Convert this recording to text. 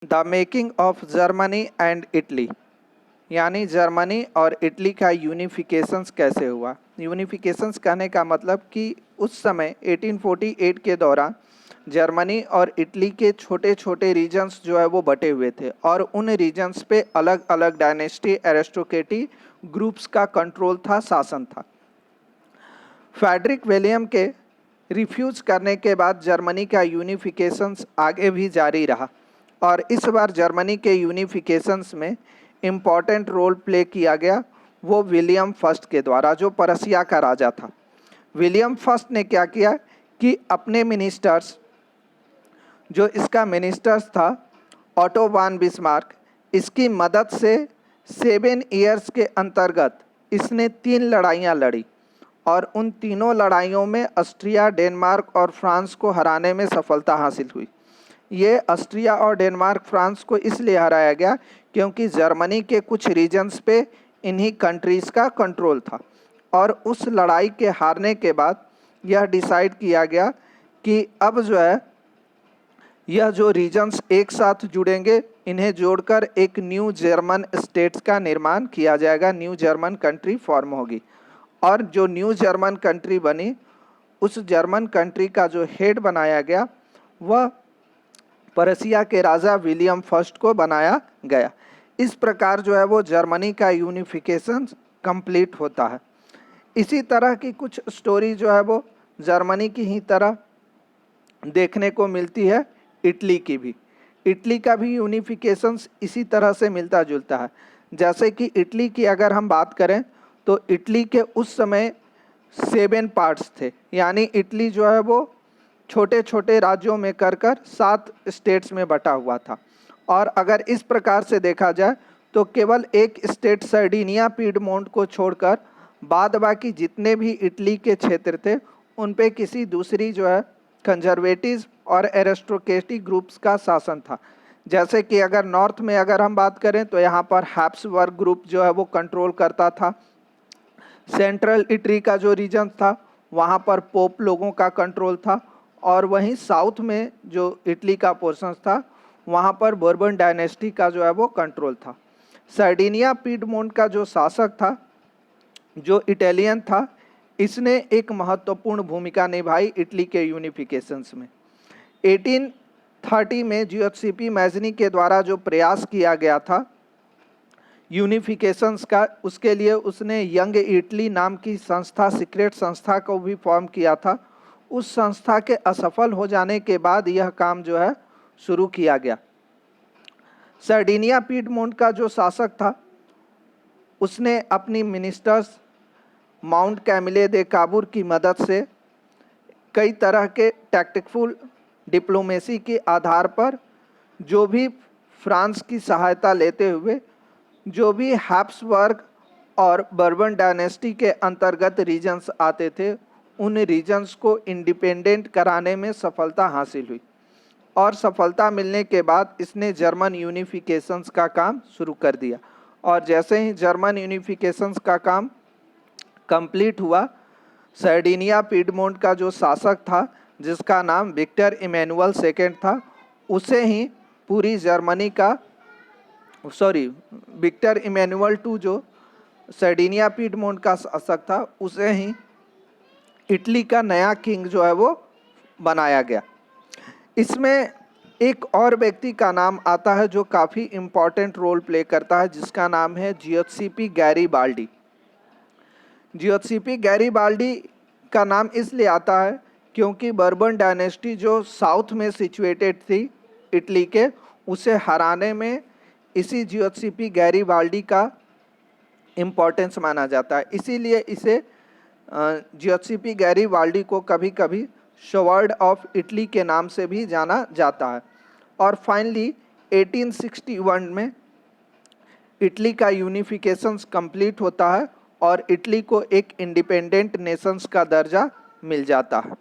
The making of Germany and Italy, यानी Germany और Italy का यूनिफिकेशंस कैसे हुआ। यूनिफिकेशंस कहने का मतलब कि उस समय 1848 के दौरान जर्मनी और इटली के छोटे छोटे रीजन्स जो है वो बटे हुए थे और उन रीजन्स पे अलग अलग डायनेस्टी एरिस्टोक्रेटिक ग्रुप्स का कंट्रोल था, शासन था। फ्रेडरिक विलियम के रिफ्यूज करने के बाद जर्मनी का यूनिफिकेशंस आगे भी जारी रहा और इस बार जर्मनी के यूनिफिकेशंस में इम्पॉर्टेंट रोल प्ले किया गया वो विलियम फर्स्ट के द्वारा, जो पर्शिया का राजा था। विलियम फर्स्ट ने क्या किया कि अपने मिनिस्टर्स, जो इसका मिनिस्टर्स था ऑटो वान बिस्मार्क, इसकी मदद से 7 ईयर्स के अंतर्गत इसने 3 लड़ाइयाँ लड़ी और उन तीनों लड़ाइयों में ऑस्ट्रिया, डेनमार्क और फ्रांस को हराने में सफलता हासिल हुई। ये ऑस्ट्रिया और डेनमार्क, फ्रांस को इसलिए हराया गया क्योंकि जर्मनी के कुछ रीजन्स पे इन्हीं कंट्रीज़ का कंट्रोल था और उस लड़ाई के हारने के बाद यह डिसाइड किया गया कि अब जो है यह जो रीजन्स एक साथ जुड़ेंगे, इन्हें जोड़कर एक न्यू जर्मन स्टेट्स का निर्माण किया जाएगा, न्यू जर्मन कंट्री फॉर्म होगी। और जो न्यू जर्मन कंट्री बनी, उस जर्मन कंट्री का जो हेड बनाया गया वह पर्शिया के राजा विलियम फर्स्ट को बनाया गया। इस प्रकार जो है वो जर्मनी का यूनिफिकेशन कंप्लीट होता है। इसी तरह की कुछ स्टोरी जो है वो जर्मनी की ही तरह देखने को मिलती है इटली की भी। इटली का भी यूनिफिकेशन इसी तरह से मिलता जुलता है। जैसे कि इटली की अगर हम बात करें तो इटली के उस समय 7 पार्ट्स थे, यानी इटली जो है वो छोटे छोटे राज्यों में कर 7 स्टेट्स में बटा हुआ था। और अगर इस प्रकार से देखा जाए तो केवल एक स्टेट सर्डिनिया पीडमोंट को छोड़कर बाद बाकी जितने भी इटली के क्षेत्र थे उन पे किसी दूसरी जो है कंजर्वेटिव और एरिस्टोक्रेटिक ग्रुप्स का शासन था। जैसे कि अगर नॉर्थ में अगर हम बात करें तो यहाँ पर हैप्सबर्ग ग्रुप जो है वो कंट्रोल करता था। सेंट्रल इटली का जो रीजन था वहाँ पर पोप लोगों का कंट्रोल था और वहीं साउथ में जो इटली का पोर्शन था वहाँ पर बोर्बन डायनेस्टी का जो है वो कंट्रोल था। सर्डिनिया पीडमोंट का जो शासक था, जो इटालियन था, इसने एक महत्वपूर्ण भूमिका निभाई इटली के यूनिफिकेशंस में। 1830 में जियोसेपी मैज़नी के द्वारा जो प्रयास किया गया था यूनिफिकेशंस का, उसके लिए उसने यंग इटली नाम की संस्था, सीक्रेट संस्था को भी फॉर्म किया था। उस संस्था के असफल हो जाने के बाद यह काम जो है शुरू किया गया। सर्डिनिया पीडमोंट का जो शासक था उसने अपनी मिनिस्टर्स माउंट कैमिले दे काबूर की मदद से कई तरह के टैक्टिकफुल डिप्लोमेसी के आधार पर जो भी फ्रांस की सहायता लेते हुए जो भी हैप्सबर्ग और बर्बन डायनेस्टी के अंतर्गत रीजन्स आते थे उन रीजन्स को इंडिपेंडेंट कराने में सफलता हासिल हुई और सफलता मिलने के बाद इसने जर्मन यूनिफिकेशंस का काम शुरू कर दिया। और जैसे ही जर्मन यूनिफिकेशंस का काम कंप्लीट हुआ, सर्डिनिया पीडमोंट का जो शासक था जिसका नाम विक्टर इमैनुअल सेकेंड था, उसे ही पूरी जर्मनी का विक्टर इमैनुअल टू जो सर्डिनिया पीडमोंट का शासक था उसे ही इटली का नया किंग जो है वो बनाया गया। इसमें एक और व्यक्ति का नाम आता है जो काफ़ी इम्पॉर्टेंट रोल प्ले करता है, जिसका नाम है जियोसेपी गैरिबाल्डी। जियोसेपी गैरिबाल्डी का नाम इसलिए आता है क्योंकि बर्बन डायनेस्टी जो साउथ में सिचुएटेड थी इटली के, उसे हराने में इसी जियोसेपी गैरिबाल्डी का इम्पोर्टेंस माना जाता है। इसीलिए इसे जियोसेपी गैरिबाल्डी को कभी कभी शवर्ड ऑफ इटली के नाम से भी जाना जाता है। और फाइनली 1861 में इटली का यूनिफिकेशंस कंप्लीट होता है और इटली को एक इंडिपेंडेंट नेशंस का दर्जा मिल जाता है।